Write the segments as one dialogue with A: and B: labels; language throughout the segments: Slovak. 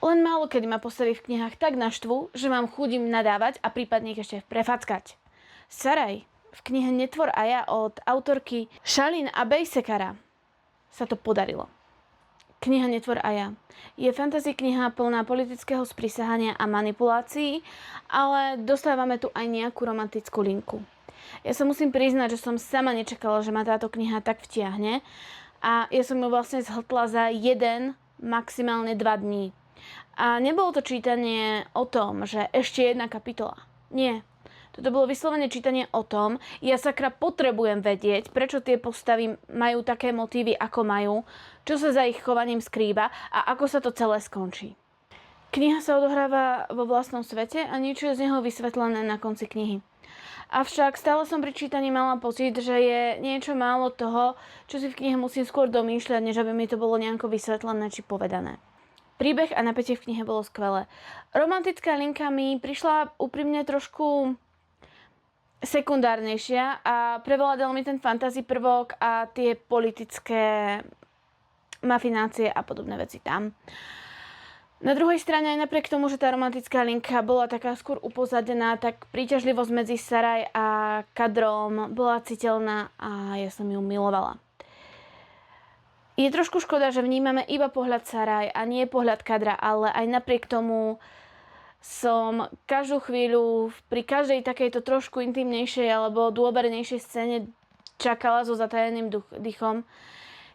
A: Len málo kedy ma postavy v knihách tak naštvu, že mám chuť im nadávať a prípadne ich ešte prefackať. Saraj v knihe Netvor a ja od autorky Shalin Abeysekara sa to podarilo. Kniha Netvor a ja je fantasy kniha plná politického sprisahania a manipulácií, ale dostávame tu aj nejakú romantickú linku. Ja sa musím priznať, že som sama nečakala, že ma táto kniha tak vtiahne a ja som ju vlastne zhltla za 1, maximálne 2 dní. A nebolo to čítanie o tom, že ešte jedna kapitola. Nie. Toto bolo vyslovene čítanie o tom, ja sakra potrebujem vedieť, prečo tie postavy majú také motívy, ako majú, čo sa za ich chovaním skrýva a ako sa to celé skončí. Kniha sa odohráva vo vlastnom svete a nič je z neho vysvetlené na konci knihy. Avšak stále som pri čítaní mala pocit, že je niečo málo toho, čo si v knihe musím skôr domýšľať, než aby mi to bolo nejako vysvetlené či povedané. Príbeh a napätie v knihe bolo skvelé. Romantická linka mi prišla úprimne trošku sekundárnejšia a prevládal mi ten fantasy prvok a tie politické mafinácie a podobné veci tam. Na druhej strane, aj napriek tomu, že tá romantická linka bola taká skôr upozadená, tak príťažlivosť medzi Saraj a Kadrom bola citeľná a ja som ju milovala. Je trošku škoda, že vnímame iba pohľad Saraj a nie pohľad Kadra, ale aj napriek tomu som každú chvíľu pri každej takejto trošku intimnejšej alebo dôvernejšej scéne čakala so zatajeným dýchom,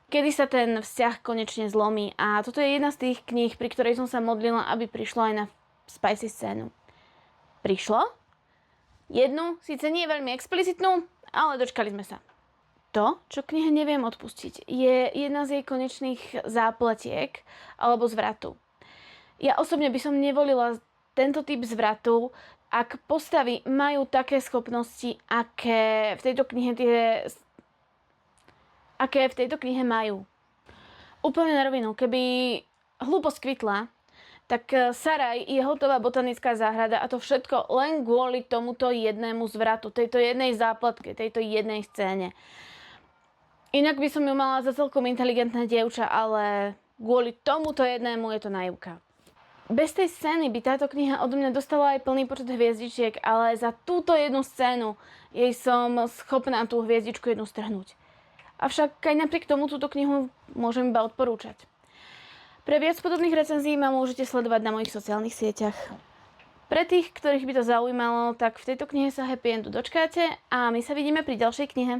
A: kedy sa ten vzťah konečne zlomí. A toto je jedna z tých kníh, pri ktorej som sa modlila, aby prišlo aj na spicy scénu. Prišlo? Jednu, síce nie veľmi explicitnú, ale dočkali sme sa. To, čo knihe neviem odpustiť, je jedna z jej konečných zápletiek alebo zvratu. Ja osobne by som nevolila tento typ zvratu, ak postavy majú také schopnosti, aké v tejto knihe majú. Úplne na rovinu, keby hlúposť kvitla, tak Saraj je hotová botanická záhrada a to všetko len kvôli tomuto jednému zvratu, tejto jednej zápletke, tejto jednej scéne. Inak by som ju mala za celkom inteligentné dievča, ale kvôli tomuto jednému je to naivka. Bez tej scény by táto kniha odo mňa dostala aj plný počet hviezdičiek, ale za túto jednu scénu jej som schopná tú hviezdičku jednu strhnúť. Avšak aj napriek tomu túto knihu môžem iba odporúčať. Pre viac podobných recenzií ma môžete sledovať na mojich sociálnych sieťach. Pre tých, ktorých by to zaujímalo, tak v tejto knihe sa happy endu dočkáte a my sa vidíme pri ďalšej knihe.